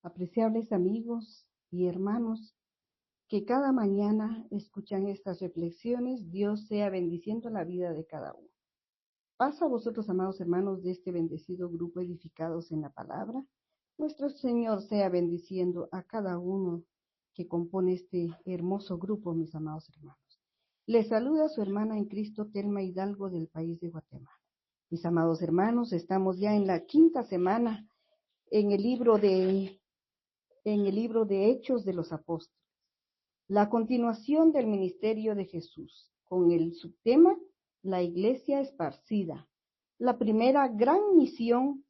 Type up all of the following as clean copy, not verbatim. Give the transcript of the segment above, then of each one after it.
apreciables amigos y hermanos que cada mañana escuchan estas reflexiones. Dios sea bendiciendo la vida de cada uno. Paz a vosotros, amados hermanos, de este bendecido grupo edificados en la palabra. Nuestro Señor sea bendiciendo a cada uno que compone este hermoso grupo, mis amados hermanos. Les saluda su hermana en Cristo, Telma Hidalgo, del país de Guatemala. Mis amados hermanos, estamos ya en la quinta semana en el libro de Hechos de los Apóstoles. La continuación del ministerio de Jesús, con el subtema La Iglesia Esparcida. La primera gran misión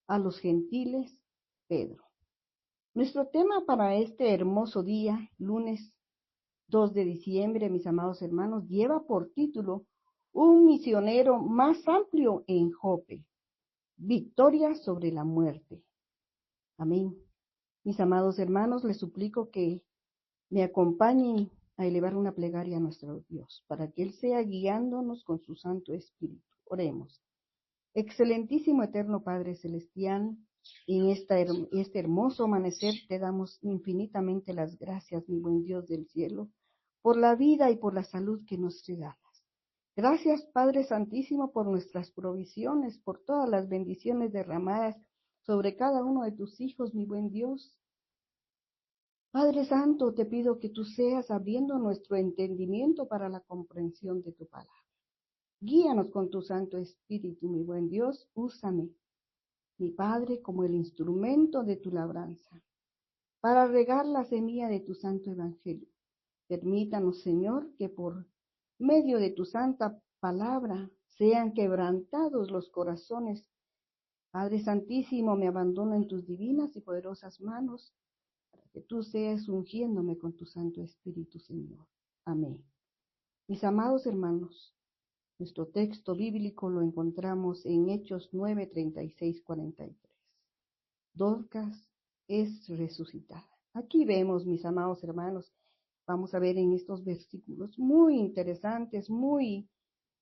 a los gentiles, Pedro. Nuestro tema para este hermoso día, lunes 2 de diciembre, mis amados hermanos, lleva por título Un misionero más amplio en Jope. Victoria sobre la muerte. Amén. Mis amados hermanos, les suplico que me acompañen a elevar una plegaria a nuestro Dios, para que Él sea guiándonos con su Santo Espíritu. Oremos. Excelentísimo eterno Padre Celestial, en este hermoso amanecer te damos infinitamente las gracias, mi buen Dios del cielo, por la vida y por la salud que nos regalas. Gracias, Padre Santísimo, por nuestras provisiones, por todas las bendiciones derramadas sobre cada uno de tus hijos, mi buen Dios. Padre Santo, te pido que tú seas abriendo nuestro entendimiento para la comprensión de tu palabra. Guíanos con tu Santo Espíritu, mi buen Dios. Úsame, mi Padre, como el instrumento de tu labranza, para regar la semilla de tu Santo Evangelio. Permítanos, Señor, que por medio de tu santa palabra sean quebrantados los corazones. Padre Santísimo, me abandono en tus divinas y poderosas manos, para que tú seas ungiéndome con tu Santo Espíritu, Señor. Amén. Mis amados hermanos, nuestro texto bíblico lo encontramos en Hechos 9, 36, 43. Dorcas es resucitada. Aquí vemos, mis amados hermanos, vamos a ver en estos versículos muy interesantes, muy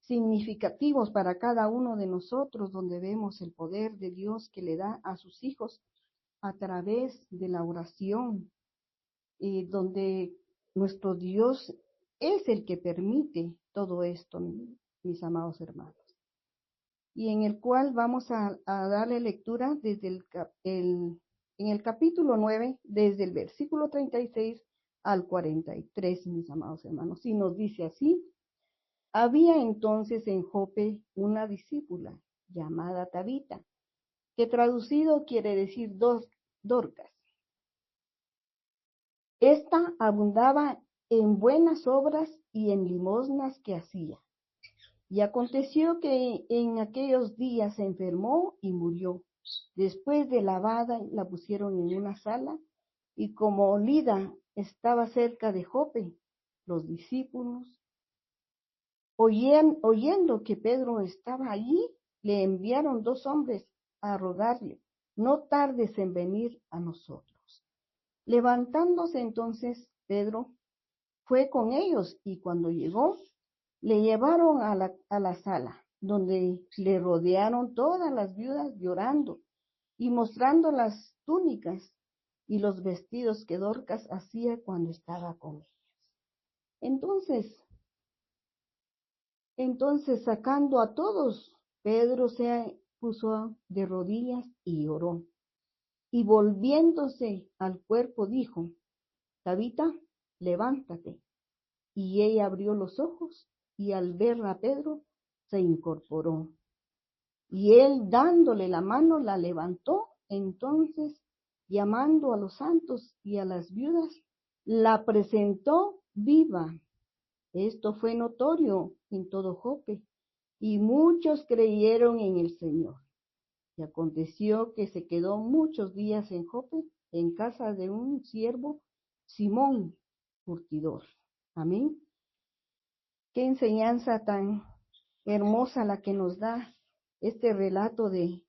significativos para cada uno de nosotros, donde vemos el poder de Dios que le da a sus hijos a través de la oración, donde nuestro Dios es el que permite todo esto, mis amados hermanos, y en el cual vamos a darle lectura desde en el capítulo 9, desde el versículo 36 al 43, mis amados hermanos, y nos dice así: había entonces en Jope una discípula llamada Tabita, que traducido quiere decir Dorcas. Esta abundaba en buenas obras y en limosnas que hacía. Y aconteció que en aquellos días se enfermó y murió. Después de lavada, la pusieron en una sala, y como Lida estaba cerca de Jope, los discípulos, oyendo que Pedro estaba allí, le enviaron 2 hombres a rogarle: no tardes en venir a nosotros. Levantándose entonces Pedro, fue con ellos, y cuando llegó, le llevaron a la sala, donde le rodearon todas las viudas llorando y mostrando las túnicas y los vestidos que Dorcas hacía cuando estaba con ellas. Entonces sacando a todos, Pedro se puso de rodillas y oró. Y volviéndose al cuerpo dijo: Tabita, levántate. Y ella abrió los ojos, y al ver a Pedro, se incorporó. Y él, dándole la mano, la levantó. Entonces, llamando a los santos y a las viudas, la presentó viva. Esto fue notorio en todo Jope, y muchos creyeron en el Señor. Y aconteció que se quedó muchos días en Jope, en casa de un siervo, Simón, curtidor. Amén. Qué enseñanza tan hermosa la que nos da este relato de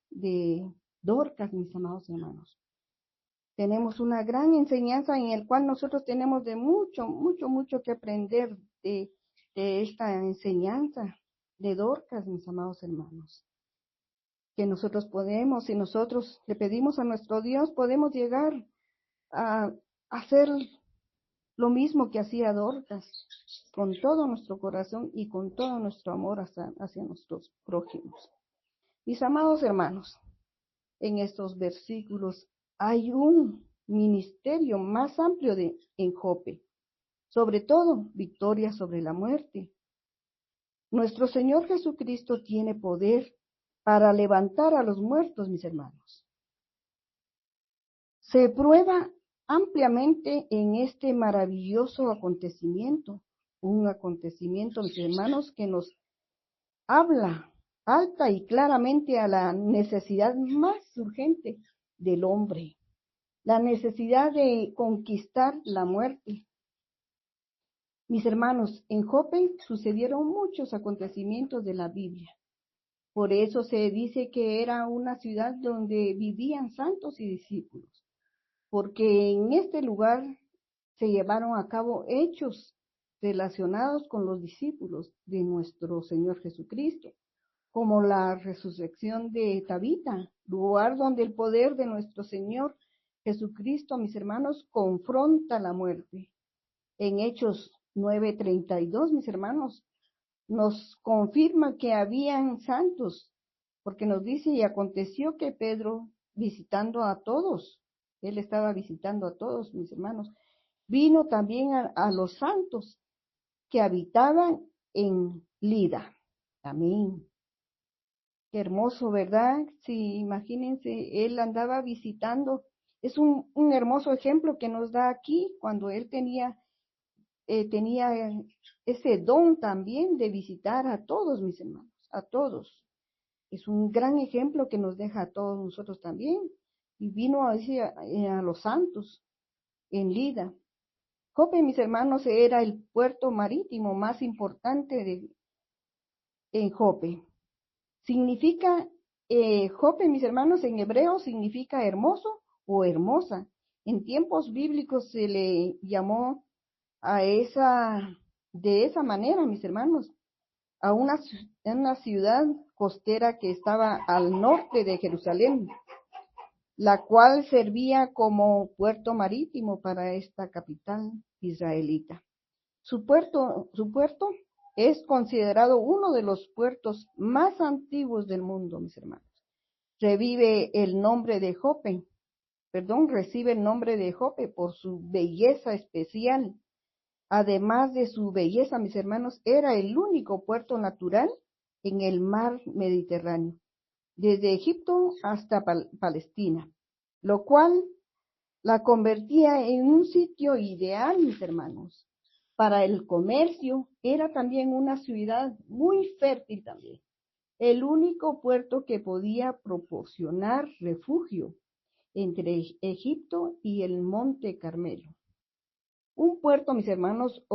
Dorcas, mis amados hermanos. Tenemos una gran enseñanza en el cual nosotros tenemos de mucho que aprender de esta enseñanza de Dorcas, mis amados hermanos. que nosotros podemos, si nosotros le pedimos a nuestro Dios, podemos llegar a hacer lo mismo que hacía Dorcas, con todo nuestro corazón y con todo nuestro amor hacia nuestros prójimos. Mis amados hermanos, en estos versículos hay un ministerio más amplio en Jope, sobre todo victoria sobre la muerte. Nuestro Señor Jesucristo tiene poder para levantar a los muertos, mis hermanos. Se prueba ampliamente en este maravilloso acontecimiento, un acontecimiento, mis hermanos, que nos habla alta y claramente a la necesidad más urgente del hombre, la necesidad de conquistar la muerte. Mis hermanos, en Jope sucedieron muchos acontecimientos de la Biblia. Por eso se dice que era una ciudad donde vivían santos y discípulos, porque en este lugar se llevaron a cabo hechos relacionados con los discípulos de nuestro Señor Jesucristo, como la resurrección de Tabita, lugar donde el poder de nuestro Señor Jesucristo, mis hermanos, confronta la muerte. En Hechos 9:32, mis hermanos, nos confirma que habían santos, porque nos dice, y aconteció que Pedro, visitando a todos, él estaba visitando a todos, mis hermanos, vino también a los santos que habitaban en Lida. Amén. Qué hermoso, ¿verdad? Sí, imagínense, él andaba visitando. Es un hermoso ejemplo que nos da aquí cuando él tenía ese don también de visitar a todos, mis hermanos, a todos. Es un gran ejemplo que nos deja a todos nosotros también. Y vino a decir a los santos en Lida. Jope, mis hermanos, era el puerto marítimo más importante en Jope. Significa, Jope, mis hermanos, en hebreo significa hermoso o hermosa. En tiempos bíblicos se le llamó de esa manera, mis hermanos, a una ciudad costera que estaba al norte de Jerusalén, la cual servía como puerto marítimo para esta capital israelita. Su puerto es considerado uno de los puertos más antiguos del mundo, mis hermanos. Recibe el nombre de Jope por su belleza especial. Además de su belleza, mis hermanos, era el único puerto natural en el mar Mediterráneo, desde Egipto hasta Palestina, lo cual la convertía en un sitio ideal, mis hermanos, para el comercio. Era también una ciudad muy fértil también, el único puerto que podía proporcionar refugio entre Egipto y el Monte Carmelo. Un puerto, mis hermanos,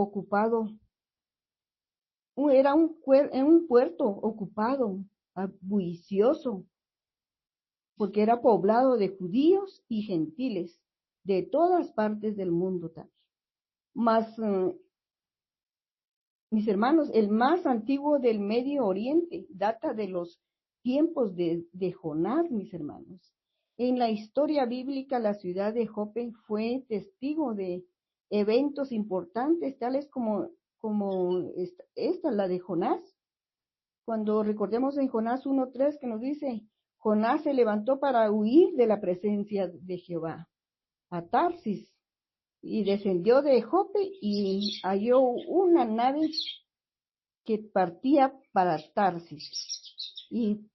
era un puerto ocupado, bullicioso, porque era poblado de judíos y gentiles de todas partes del mundo también. Mas, mis hermanos, el más antiguo del Medio Oriente data de los tiempos de Jonás, mis hermanos. En la historia bíblica, la ciudad de Jope fue testigo de eventos importantes, tales como la de Jonás. Cuando recordemos en Jonás 1:3 que nos dice, Jonás se levantó para huir de la presencia de Jehová a Tarsis, y descendió de Jope y halló una nave que partía para Tarsis. Y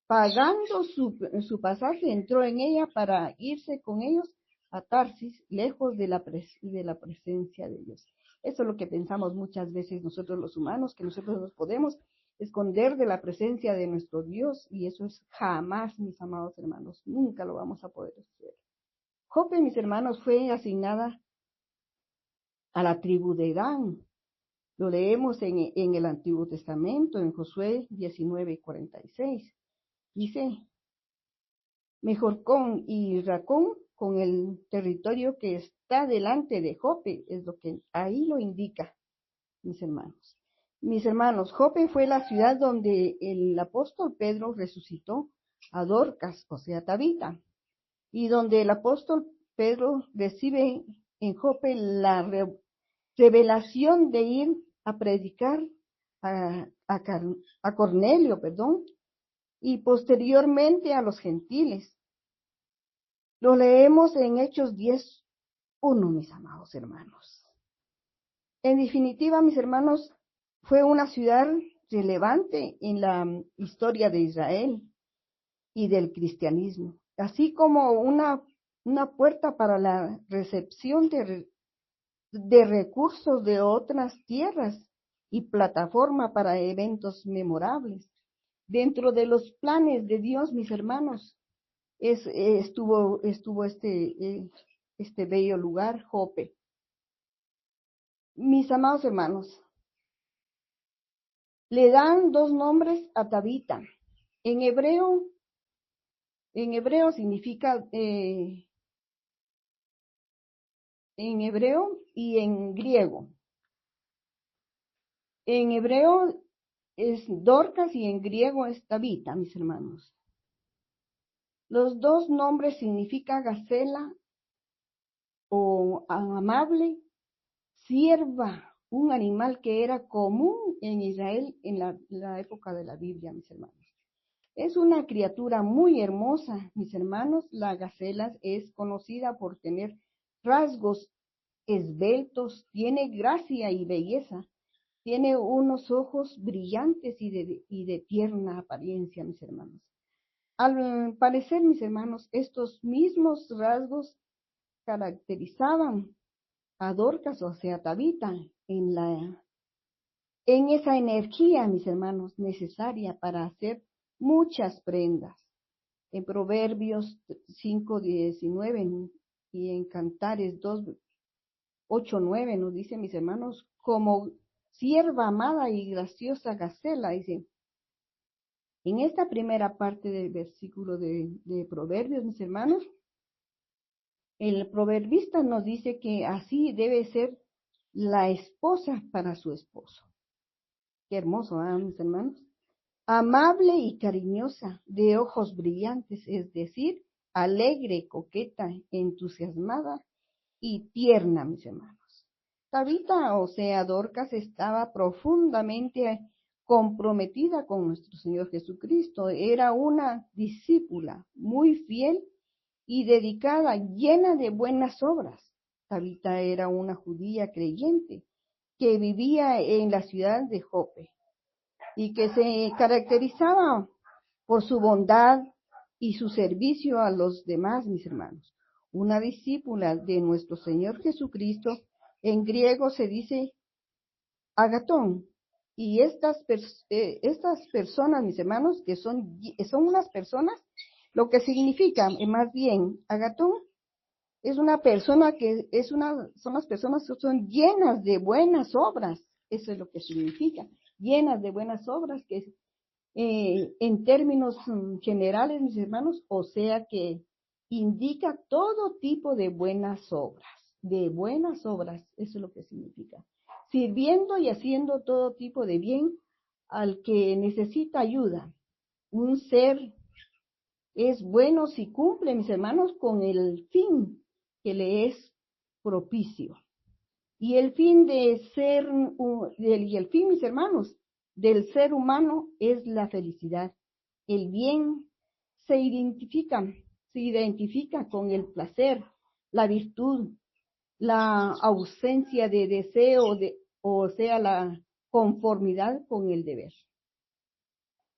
pagando su pasaje, entró en ella para irse con ellos a Tarsis, lejos de la presencia de Dios. Eso es lo que pensamos muchas veces nosotros los humanos, que nosotros nos podemos esconder de la presencia de nuestro Dios, y eso es jamás, mis amados hermanos, nunca lo vamos a poder hacer. Jope, mis hermanos, fue asignada a la tribu de Dan. Lo leemos en el Antiguo Testamento, en Josué 19:46. Dice, Mejorcón y Racón, con el territorio que está delante de Jope, es lo que ahí lo indica, mis hermanos. Mis hermanos, Jope fue la ciudad donde el apóstol Pedro resucitó a Dorcas, o sea, Tabita, y donde el apóstol Pedro recibe en Jope la revelación de ir a predicar a Cornelio, y posteriormente a los gentiles. Lo leemos en Hechos 10:1, mis amados hermanos. En definitiva, mis hermanos, fue una ciudad relevante en la historia de Israel y del cristianismo, así como una puerta para la recepción de recursos de otras tierras y plataforma para eventos memorables. Dentro de los planes de Dios, mis hermanos, estuvo este bello lugar, Jope. Mis amados hermanos, le dan dos nombres a Tabita. En hebreo significa, en hebreo y en griego. En hebreo es Dorcas y en griego es Tabita, mis hermanos. Los dos nombres significan gacela o amable, sierva, un animal que era común en Israel en la época de la Biblia, mis hermanos. Es una criatura muy hermosa, mis hermanos. La gacela es conocida por tener rasgos esbeltos, tiene gracia y belleza, tiene unos ojos brillantes y de tierna apariencia, mis hermanos. Al parecer, mis hermanos, estos mismos rasgos caracterizaban a Dorcas, o sea, Tabita, en esa energía, mis hermanos, necesaria para hacer muchas prendas. En Proverbios 5:19 y en Cantares 2:8-9 nos dice, mis hermanos, como sierva amada y graciosa gacela, dice. En esta primera parte del versículo de Proverbios, mis hermanos, el proverbista nos dice que así debe ser la esposa para su esposo. Qué hermoso, mis hermanos. Amable y cariñosa, de ojos brillantes, es decir, alegre, coqueta, entusiasmada y tierna, mis hermanos. Tabita, o sea, Dorcas, estaba profundamente comprometida con nuestro Señor Jesucristo. Era una discípula muy fiel y dedicada, llena de buenas obras. Tabita era una judía creyente que vivía en la ciudad de Jope y que se caracterizaba por su bondad y su servicio a los demás, mis hermanos. Una discípula de nuestro Señor Jesucristo, en griego se dice agatón, y estas personas, mis hermanos, que son unas personas, lo que significa, más bien, agatón, es una persona son las personas que son llenas de buenas obras, eso es lo que significa, llenas de buenas obras, que en términos generales, mis hermanos, o sea que indica todo tipo de buenas obras, eso es lo que significa, sirviendo y haciendo todo tipo de bien al que necesita ayuda. Un ser es bueno si cumple, mis hermanos, con el fin que le es propicio. Y el fin mis hermanos, del ser humano es la felicidad. El bien se identifica con el placer, la virtud, la ausencia de deseo, o sea, la conformidad con el deber.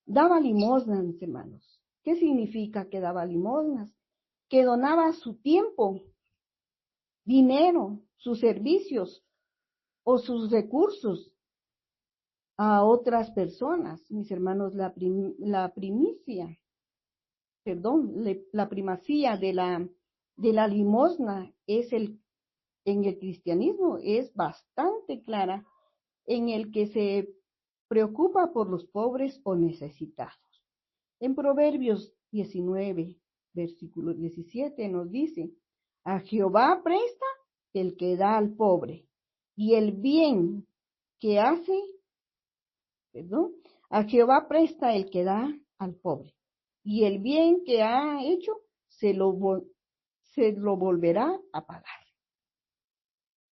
Daba limosnas, mis hermanos. ¿Qué significa que daba limosnas? Que donaba su tiempo, dinero, sus servicios o sus recursos a otras personas. Mis hermanos, la primacía de la limosna en el cristianismo es bastante clara, en el que se preocupa por los pobres o necesitados. En Proverbios 19, versículo 17 nos dice, a Jehová presta el que da al pobre, y el bien que hace, a Jehová presta el que da al pobre, y el bien que ha hecho se lo volverá a pagar.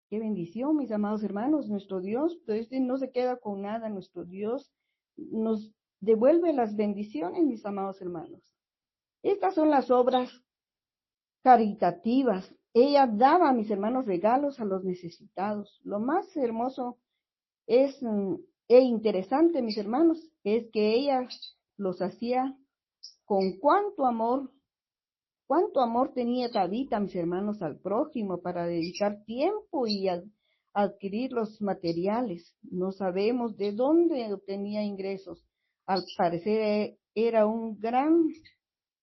Qué bendición, mis amados hermanos. Nuestro Dios, pues, no se queda con nada. Nuestro Dios nos devuelve las bendiciones, mis amados hermanos. Estas son las obras caritativas. Ella daba a mis hermanos regalos a los necesitados. Lo más hermoso es e interesante, mis hermanos, es que ella los hacía con cuánto amor tenía Tabita, mis hermanos, al prójimo para dedicar tiempo y adquirir los materiales. No sabemos de dónde obtenía ingresos. Al parecer era un gran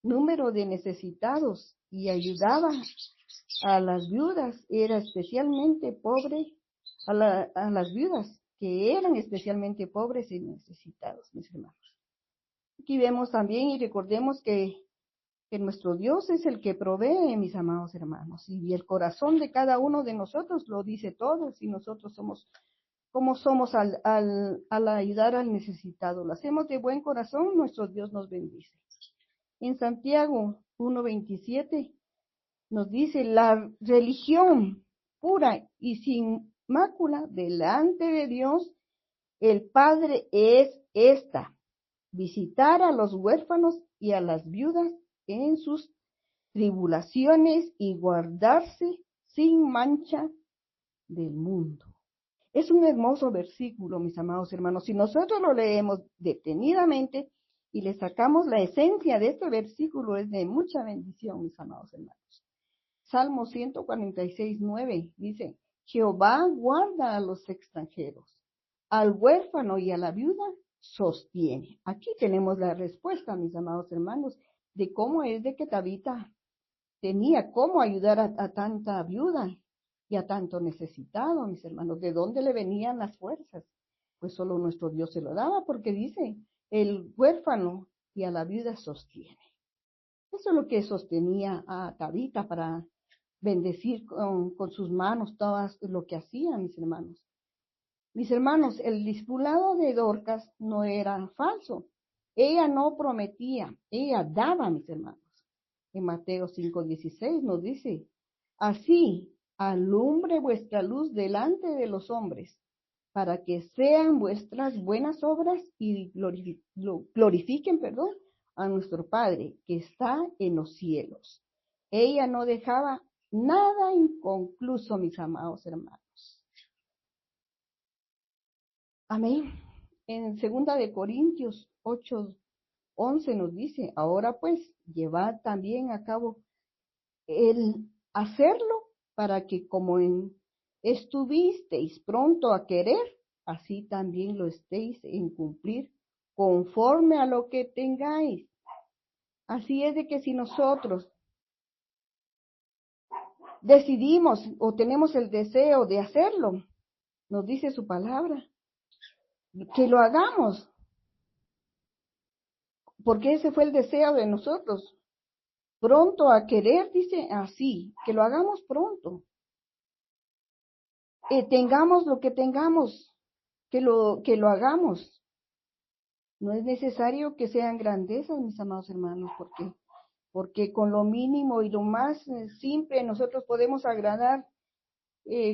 número de necesitados y ayudaba a las viudas. Era especialmente pobre, a las viudas que eran especialmente pobres y necesitados, mis hermanos. Aquí vemos también y recordemos que nuestro Dios es el que provee, mis amados hermanos, y el corazón de cada uno de nosotros lo dice todo, si nosotros somos como somos al ayudar al necesitado. Lo hacemos de buen corazón, nuestro Dios nos bendice. En Santiago 1:27 nos dice, la religión pura y sin mácula delante de Dios, el Padre, es esta: visitar a los huérfanos y a las viudas en sus tribulaciones y guardarse sin mancha del mundo. Es un hermoso versículo, mis amados hermanos. Si nosotros lo leemos detenidamente y le sacamos la esencia de este versículo, es de mucha bendición, mis amados hermanos. Salmo 146:9 dice, Jehová guarda a los extranjeros, al huérfano y a la viuda sostiene. Aquí tenemos la respuesta, mis amados hermanos, de cómo es de que Tabita tenía cómo ayudar a tanta viuda y a tanto necesitado, mis hermanos. ¿De dónde le venían las fuerzas? Pues solo nuestro Dios se lo daba, porque dice, el huérfano y a la viuda sostiene. Eso es lo que sostenía a Tabita para bendecir con sus manos todo lo que hacía, mis hermanos. Mis hermanos, el discipulado de Dorcas no era falso. Ella no prometía, ella daba, mis hermanos. En Mateo 5:16 nos dice, así alumbre vuestra luz delante de los hombres, para que sean vuestras buenas obras y glorifiquen, a nuestro Padre que está en los cielos. Ella no dejaba nada inconcluso, mis amados hermanos. Amén. En 2 Corintios 8:11 nos dice, ahora pues, llevad también a cabo el hacerlo, para que como estuvisteis pronto a querer, así también lo estéis en cumplir conforme a lo que tengáis. Así es de que si nosotros decidimos o tenemos el deseo de hacerlo, nos dice su palabra, que lo hagamos, porque ese fue el deseo de nosotros. Pronto a querer, dice así, que lo hagamos pronto. Tengamos lo que tengamos, que lo hagamos. No es necesario que sean grandezas, mis amados hermanos, porque con lo mínimo y lo más simple nosotros podemos agradar.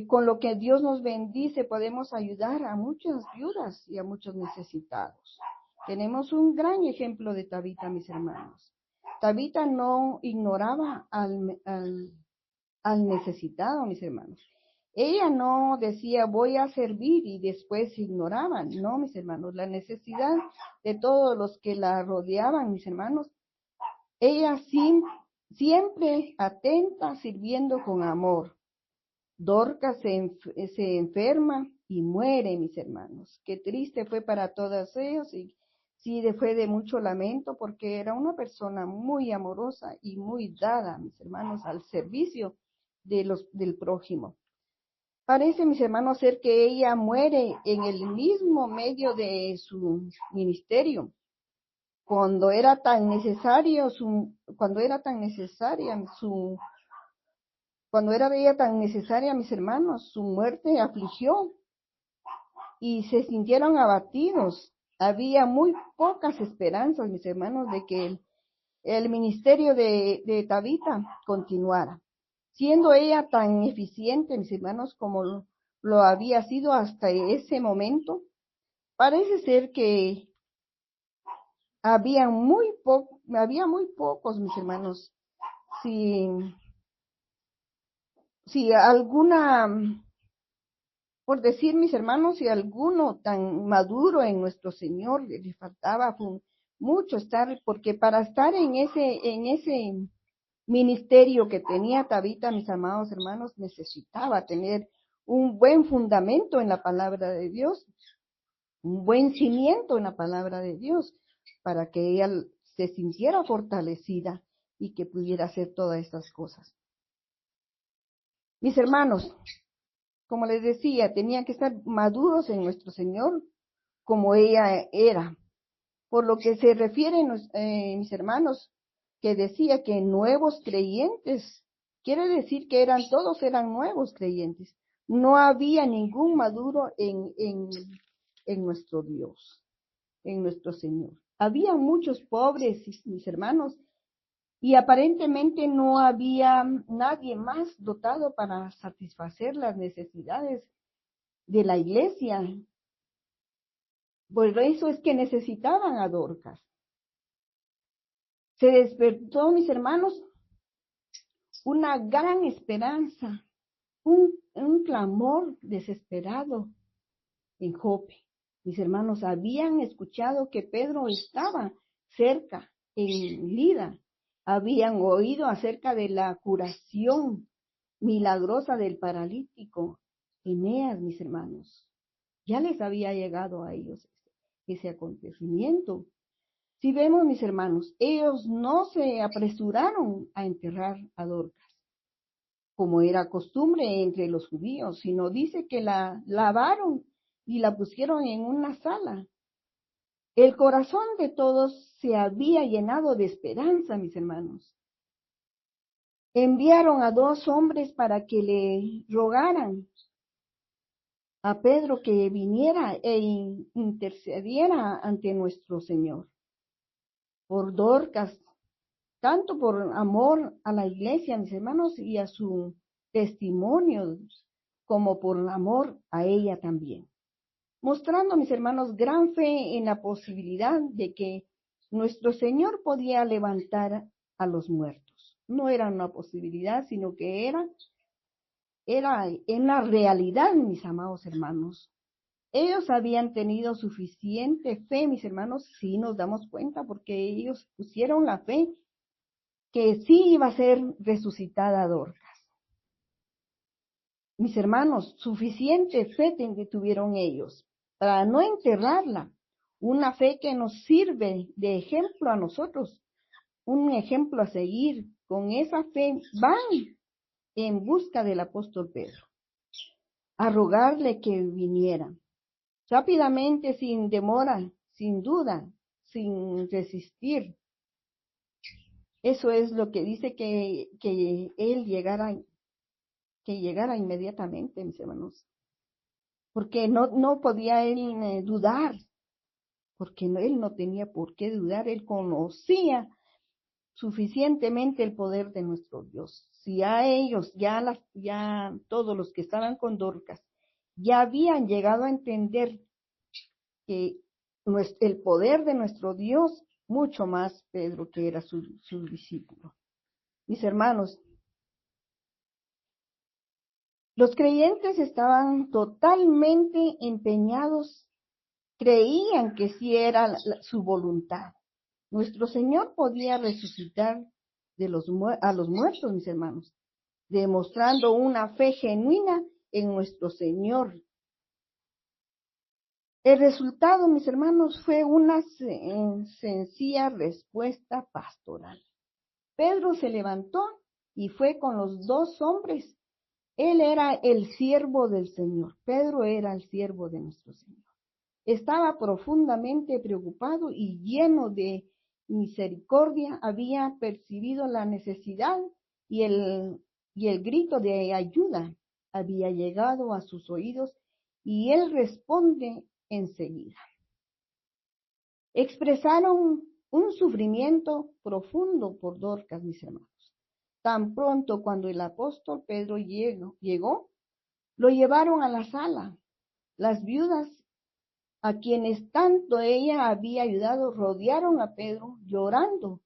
Con lo que Dios nos bendice podemos ayudar a muchas viudas y a muchos necesitados. Tenemos un gran ejemplo de Tabita, mis hermanos. Tabita no ignoraba al necesitado, mis hermanos. Ella no decía voy a servir y después ignoraba. No, mis hermanos, la necesidad de todos los que la rodeaban, mis hermanos. Ella siempre atenta, sirviendo con amor. Dorcas se enferma y muere, mis hermanos. Qué triste fue para todos ellos y sí fue de mucho lamento, porque era una persona muy amorosa y muy dada, mis hermanos, al servicio del prójimo. Parece, mis hermanos, ser que ella muere en el mismo medio de su ministerio, cuando era tan necesaria, mis hermanos, su muerte afligió y se sintieron abatidos. Había muy pocas esperanzas, mis hermanos, de que el ministerio de Tabita continuara, siendo ella tan eficiente, mis hermanos, como lo había sido hasta ese momento. Parece ser que había muy pocos, mis hermanos, si alguna, por decir, mis hermanos, si alguno tan maduro en nuestro Señor le faltaba mucho estar, porque para estar en ese ministerio que tenía Tabita, mis amados hermanos, necesitaba tener un buen fundamento en la palabra de Dios, un buen cimiento en la palabra de Dios, para que ella se sintiera fortalecida y que pudiera hacer todas estas cosas. Mis hermanos, como les decía, tenían que estar maduros en nuestro Señor, como ella era. Por lo que se refiere, mis hermanos, que decía que nuevos creyentes, quiere decir que todos eran nuevos creyentes. No había ningún maduro en nuestro Dios, en nuestro Señor. Había muchos pobres, mis hermanos, y aparentemente no había nadie más dotado para satisfacer las necesidades de la iglesia. Por eso es que necesitaban a Dorcas. Se despertó, mis hermanos, una gran esperanza, un clamor desesperado en Jope. Mis hermanos habían escuchado que Pedro estaba cerca, en Lida. Habían oído acerca de la curación milagrosa del paralítico Eneas, mis hermanos. Ya les había llegado a ellos ese acontecimiento. Si vemos, mis hermanos, ellos no se apresuraron a enterrar a Dorcas, como era costumbre entre los judíos, sino dice que la lavaron y la pusieron en una sala. El corazón de todos se había llenado de esperanza, mis hermanos. Enviaron a 2 hombres para que le rogaran a Pedro que viniera e intercediera ante nuestro Señor por Dorcas, tanto por amor a la iglesia, mis hermanos, y a su testimonio, como por amor a ella también. Mostrando, mis hermanos, gran fe en la posibilidad de que nuestro Señor podía levantar a los muertos. No era una posibilidad, sino que era en la realidad, mis amados hermanos. Ellos habían tenido suficiente fe, mis hermanos, si nos damos cuenta, porque ellos pusieron la fe que sí iba a ser resucitada Dorcas. Mis hermanos, suficiente fe tuvieron ellos para no enterrarla. Una fe que nos sirve de ejemplo a nosotros, un ejemplo a seguir. Con esa fe van en busca del apóstol Pedro, a rogarle que viniera. Rápidamente, sin demora, sin duda, sin resistir. Eso es lo que dice que él llegara inmediatamente, mis hermanos. Porque no podía él dudar, porque él no tenía por qué dudar, él conocía suficientemente el poder de nuestro Dios. Si a ellos, ya todos los que estaban con Dorcas, ya habían llegado a entender que el poder de nuestro Dios, mucho más Pedro, que era su discípulo. Mis hermanos, los creyentes estaban totalmente empeñados, creían que sí era su voluntad. Nuestro Señor podía resucitar a los muertos, mis hermanos, demostrando una fe genuina en nuestro Señor. El resultado, mis hermanos, fue una sencilla respuesta pastoral. Pedro se levantó y fue con los 2 hombres. Él era el siervo del Señor. Pedro era el siervo de nuestro Señor. Estaba profundamente preocupado y lleno de misericordia. Había percibido la necesidad y el grito de ayuda había llegado a sus oídos y él responde enseguida. Expresaron un sufrimiento profundo por Dorcas, mis hermanos. Tan pronto cuando el apóstol Pedro llegó, lo llevaron a la sala. Las viudas, a quienes tanto ella había ayudado, rodearon a Pedro llorando,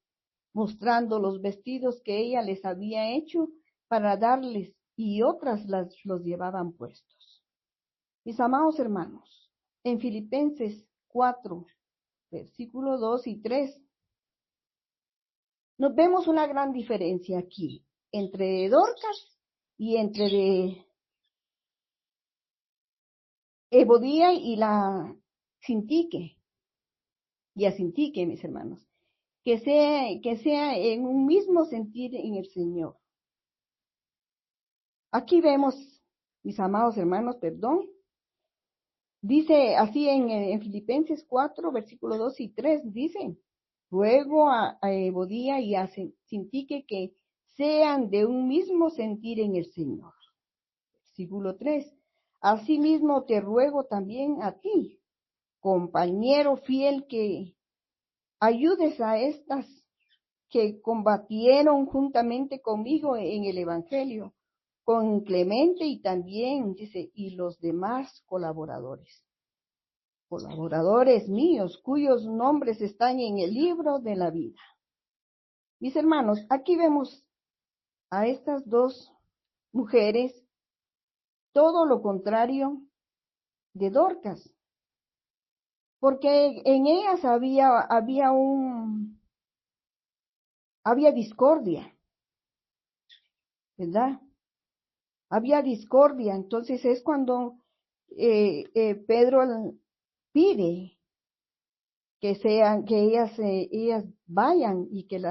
mostrando los vestidos que ella les había hecho para darles, y otras los llevaban puestos. Mis amados hermanos, en Filipenses 4, versículos 2 y 3, nos vemos una gran diferencia aquí entre Dorcas y entre de Ebodía y la Sintique, y a Sintique, mis hermanos, que sea en un mismo sentir en el Señor. Aquí vemos, mis amados hermanos, dice así en Filipenses 4, versículos 2 y 3, dice: ruego a Ebodía y a Sintique que sean de un mismo sentir en el Señor. Versículo 3, asimismo te ruego también a ti, compañero fiel, que ayudes a estas que combatieron juntamente conmigo en el Evangelio, con Clemente y también, dice, y los demás colaboradores míos, cuyos nombres están en el libro de la vida. Mis hermanos, aquí vemos a estas dos mujeres, todo lo contrario de Dorcas, porque en ellas había discordia, ¿verdad? Había discordia. Entonces es cuando Pedro pide que ellas vayan y que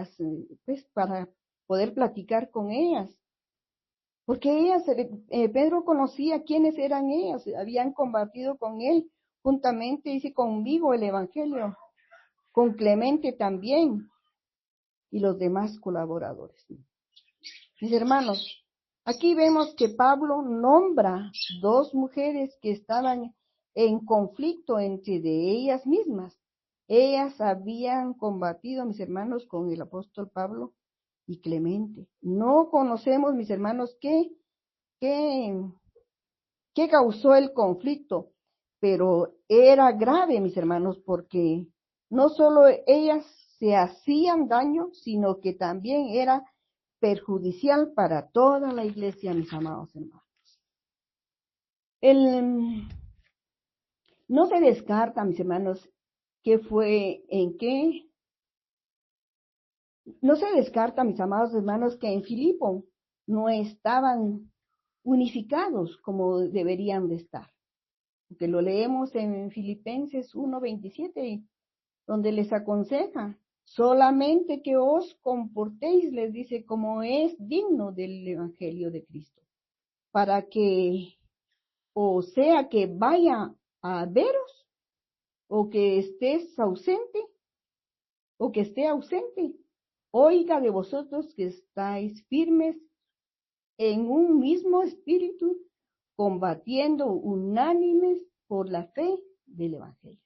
pues para poder platicar con ellas. Porque Pedro conocía quiénes eran ellas, habían combatido con él juntamente, dice, conmigo el Evangelio, con Clemente también, y los demás colaboradores. Mis hermanos, aquí vemos que Pablo nombra dos mujeres que estaban en conflicto entre de ellas mismas. Ellas habían combatido, mis hermanos, con el apóstol Pablo y Clemente. No conocemos, mis hermanos, qué causó el conflicto, pero era grave, mis hermanos, porque no solo ellas se hacían daño, sino que también era perjudicial para toda la iglesia, mis amados hermanos. No se descarta, mis hermanos, no se descarta, mis amados hermanos, que en Filipo no estaban unificados como deberían de estar. Porque lo leemos en Filipenses 1:27, donde les aconseja: solamente que os comportéis, les dice, como es digno del Evangelio de Cristo, para que, o sea, que vaya a veros, o que esté ausente, oiga de vosotros que estáis firmes en un mismo espíritu, combatiendo unánimes por la fe del Evangelio.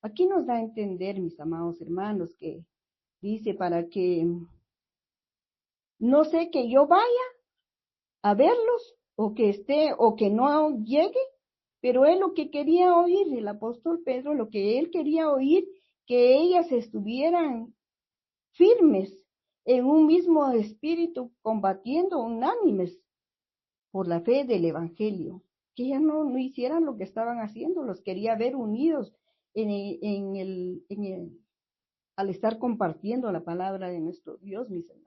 Aquí nos da a entender, mis amados hermanos, que dice para que no sé que yo vaya a verlos o que no llegue, pero él lo que quería oír, el apóstol Pedro, lo que él quería oír, que ellas estuvieran firmes en un mismo espíritu, combatiendo unánimes por la fe del Evangelio, que ellas no hicieran lo que estaban haciendo, los quería ver unidos al estar compartiendo la palabra de nuestro Dios, mis hermanos.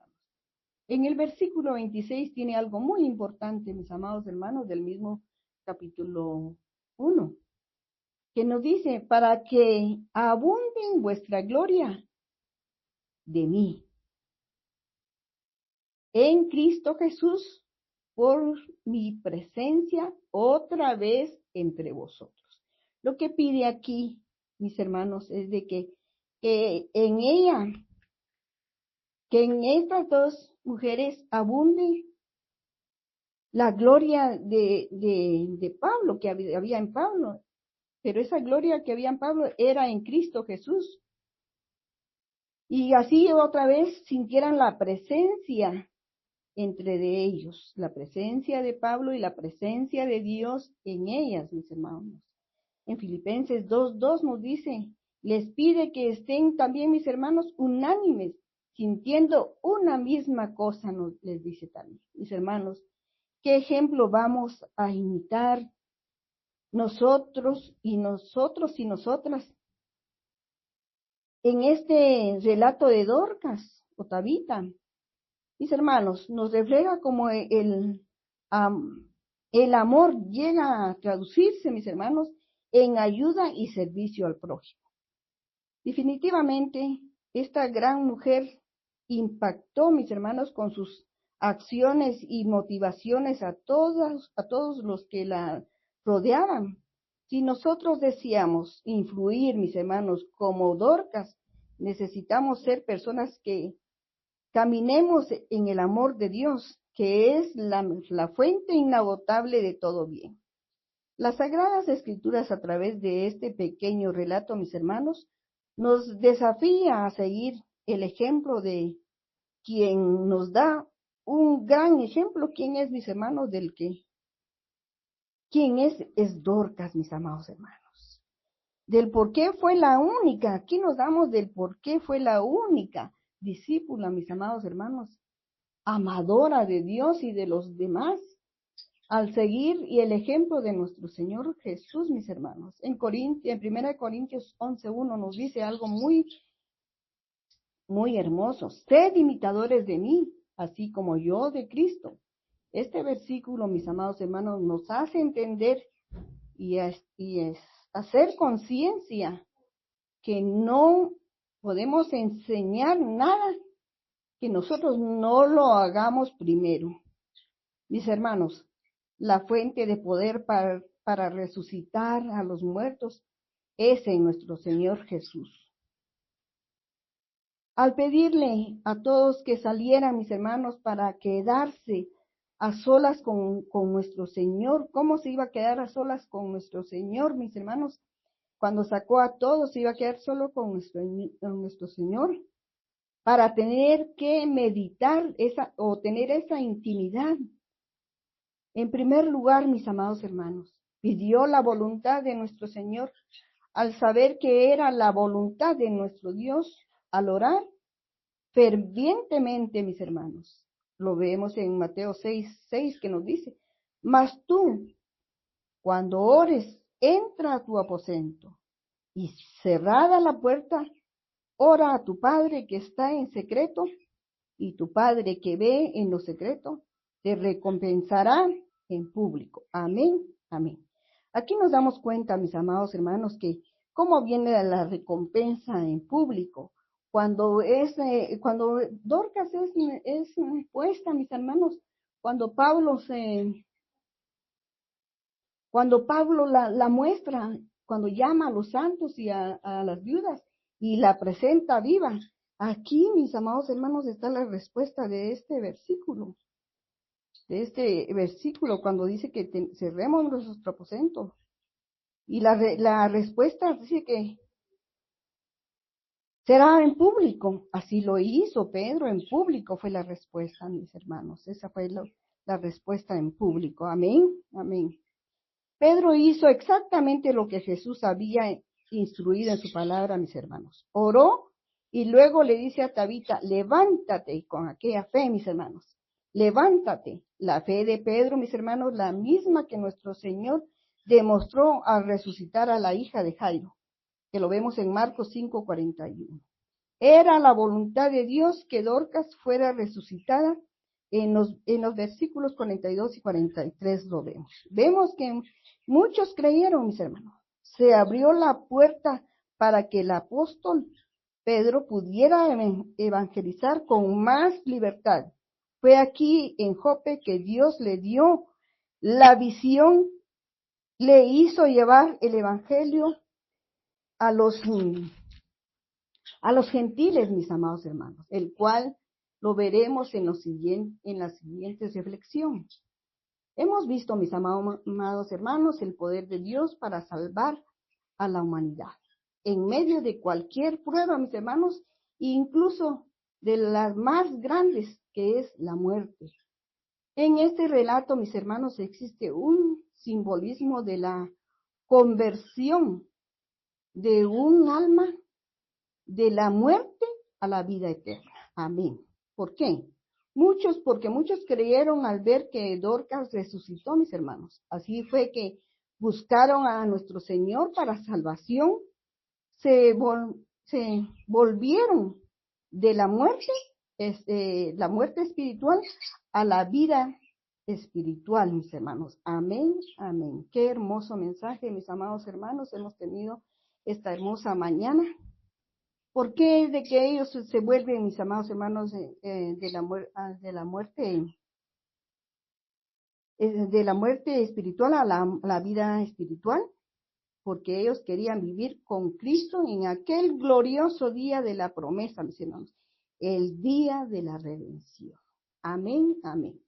En el versículo 26 tiene algo muy importante, mis amados hermanos, del mismo capítulo 1, que nos dice: para que abunde en vuestra gloria de mí, en Cristo Jesús, por mi presencia otra vez entre vosotros. Lo que pide aquí, mis hermanos, es de que en estas dos mujeres abunde la gloria de Pablo, que había en Pablo, pero esa gloria que había en Pablo era en Cristo Jesús. y así otra vez sintieran la presencia entre de ellos, la presencia de Pablo y la presencia de Dios en ellas, mis hermanos. En Filipenses 2:2 nos dice, les pide que estén también, mis hermanos, unánimes, sintiendo una misma cosa, les dice también. Mis hermanos, ¿qué ejemplo vamos a imitar nosotros y nosotras en este relato de Dorcas o Tabita? Mis hermanos, nos refleja como el amor llega a traducirse, mis hermanos, en ayuda y servicio al prójimo. Definitivamente, esta gran mujer impactó, mis hermanos, con sus acciones y motivaciones a todos los que la rodeaban. Si nosotros deseamos influir, mis hermanos, como Dorcas, necesitamos ser personas que caminemos en el amor de Dios, que es la fuente inagotable de todo bien. Las Sagradas Escrituras, a través de este pequeño relato, mis hermanos, nos desafía a seguir el ejemplo de quien nos da un gran ejemplo. ¿Quién es, mis hermanos? ¿Quién es Dorcas, mis amados hermanos? Del por qué fue la única. Aquí nos damos del por qué fue la única discípula, mis amados hermanos, amadora de Dios y de los demás, al seguir y el ejemplo de nuestro Señor Jesús, mis hermanos. En 1 Corintios 11:1 nos dice algo muy, muy hermoso. Sed imitadores de mí, así como yo de Cristo. Este versículo, mis amados hermanos, nos hace entender y hacer conciencia que no podemos enseñar nada que nosotros no lo hagamos primero. Mis hermanos, la fuente de poder para resucitar a los muertos es en nuestro Señor Jesús. Al pedirle a todos que salieran, mis hermanos, para quedarse a solas con nuestro Señor, ¿cómo se iba a quedar a solas con nuestro Señor, mis hermanos? Cuando sacó a todos, se iba a quedar solo con nuestro Señor, para tener que meditar tener esa intimidad. En primer lugar, mis amados hermanos, pidió la voluntad de nuestro Señor al saber que era la voluntad de nuestro Dios al orar fervientemente, mis hermanos. Lo vemos en Mateo 6:6 que nos dice, mas tú, cuando ores, entra a tu aposento y cerrada la puerta, ora a tu Padre que está en secreto, y tu Padre que ve en lo secreto, te recompensará en público. Amén, amén. Aquí nos damos cuenta, mis amados hermanos, que cómo viene la recompensa en público. Cuando Dorcas es puesta, mis hermanos, cuando Pablo la muestra, cuando llama a los santos y a las viudas y la presenta viva. Aquí, mis amados hermanos, está la respuesta de este versículo. Cuando dice que cerremos nuestro aposento. Y la respuesta dice que será en público. Así lo hizo Pedro, en público fue la respuesta, mis hermanos. Esa fue la respuesta en público. Amén, amén. Pedro hizo exactamente lo que Jesús había instruido en su palabra, mis hermanos. Oró y luego le dice a Tabita, levántate, con aquella fe, mis hermanos. Levántate. La fe de Pedro, mis hermanos, la misma que nuestro Señor demostró al resucitar a la hija de Jairo, que lo vemos en Marcos 5:41. Era la voluntad de Dios que Dorcas fuera resucitada. En los versículos 42 y 43 lo vemos. Vemos que muchos creyeron, mis hermanos. Se abrió la puerta para que el apóstol Pedro pudiera evangelizar con más libertad. Fue aquí en Jope que Dios le dio la visión, le hizo llevar el evangelio a los gentiles, mis amados hermanos, el cual lo veremos en las siguientes reflexiones. Hemos visto, mis amados hermanos, el poder de Dios para salvar a la humanidad. En medio de cualquier prueba, mis hermanos, incluso de las más grandes, que es la muerte. En este relato, mis hermanos, existe un simbolismo de la conversión de un alma de la muerte a la vida eterna. Amén. ¿Por qué? Porque muchos creyeron al ver que Dorcas resucitó, mis hermanos. Así fue que buscaron a nuestro Señor para salvación, se volvieron de la muerte espiritual a la vida espiritual, mis hermanos. Amén, amén. Qué hermoso mensaje, mis amados hermanos, hemos tenido esta hermosa mañana. ¿Por qué de que ellos se vuelven, mis amados hermanos, de la muerte espiritual a la vida espiritual? Porque ellos querían vivir con Cristo en aquel glorioso día de la promesa, mis hermanos, el día de la redención. Amén, amén.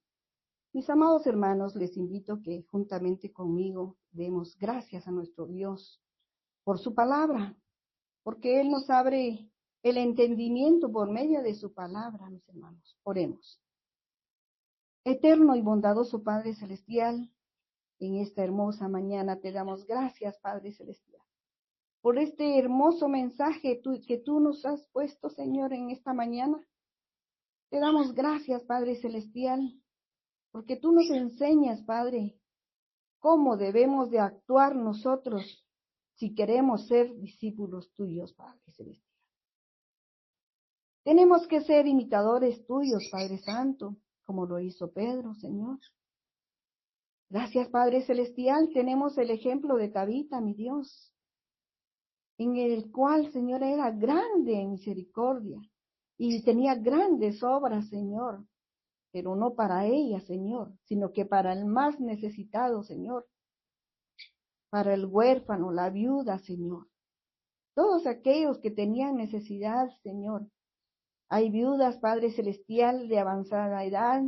Mis amados hermanos, les invito que juntamente conmigo demos gracias a nuestro Dios por su palabra, porque Él nos abre el entendimiento por medio de su palabra, mis hermanos. Oremos. Eterno y bondadoso Padre Celestial, en esta hermosa mañana te damos gracias, Padre Celestial, por este hermoso mensaje que tú nos has puesto, Señor, en esta mañana. Te damos gracias, Padre Celestial, porque tú nos enseñas, Padre, cómo debemos de actuar nosotros si queremos ser discípulos tuyos, Padre Celestial. Tenemos que ser imitadores tuyos, Padre Santo, como lo hizo Pedro, Señor. Gracias, Padre Celestial, tenemos el ejemplo de Tabita, mi Dios, en el cual, Señor, era grande en misericordia y tenía grandes obras, Señor, pero no para ella, Señor, sino que para el más necesitado, Señor, para el huérfano, la viuda, Señor. Todos aquellos que tenían necesidad, Señor. Hay viudas, Padre Celestial, de avanzada edad.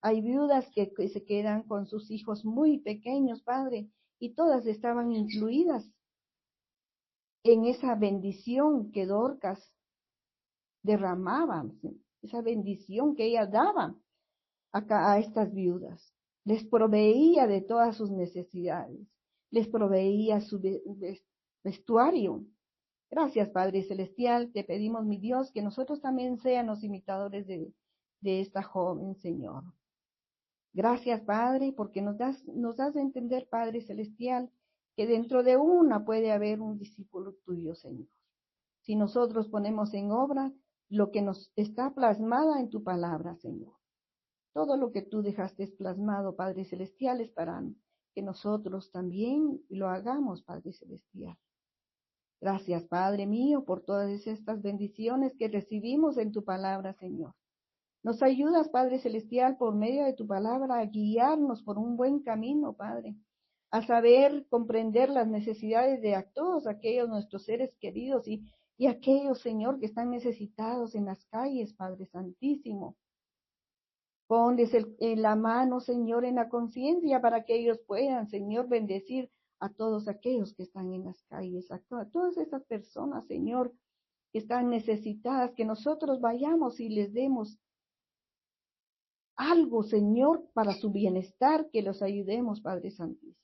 Hay viudas que se quedan con sus hijos muy pequeños, Padre, y todas estaban incluidas en esa bendición que Dorcas derramaba, esa bendición que ella daba a estas viudas. Les proveía de todas sus necesidades, les proveía su vestuario. Gracias, Padre Celestial, te pedimos, mi Dios, que nosotros también seamos imitadores de esta joven, Señor. Gracias, Padre, porque nos das a entender, Padre Celestial, que dentro de una puede haber un discípulo tuyo, Señor. Si nosotros ponemos en obra lo que nos está plasmada en tu palabra, Señor. Todo lo que tú dejaste plasmado, Padre Celestial, es para que nosotros también lo hagamos, Padre Celestial. Gracias, Padre mío, por todas estas bendiciones que recibimos en tu palabra, Señor. Nos ayudas, Padre Celestial, por medio de tu palabra, a guiarnos por un buen camino, Padre, a saber comprender las necesidades de todos aquellos nuestros seres queridos y aquellos, Señor, que están necesitados en las calles, Padre Santísimo. Ponles en la mano, Señor, en la conciencia para que ellos puedan, Señor, bendecir a todos aquellos que están en las calles, a todas esas personas, Señor, que están necesitadas, que nosotros vayamos y les demos algo, Señor, para su bienestar, que los ayudemos, Padre Santísimo.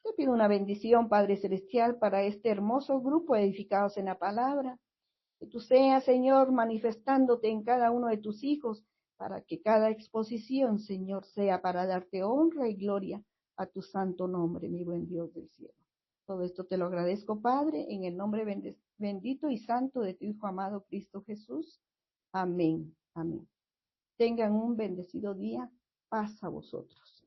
Te pido una bendición, Padre Celestial, para este hermoso grupo edificados en la palabra. Que tú seas, Señor, manifestándote en cada uno de tus hijos, para que cada exposición, Señor, sea para darte honra y gloria a tu santo nombre, mi buen Dios del cielo. Todo esto te lo agradezco, Padre, en el nombre bendito y santo de tu Hijo amado Cristo Jesús. Amén, amén. Tengan un bendecido día. Paz a vosotros.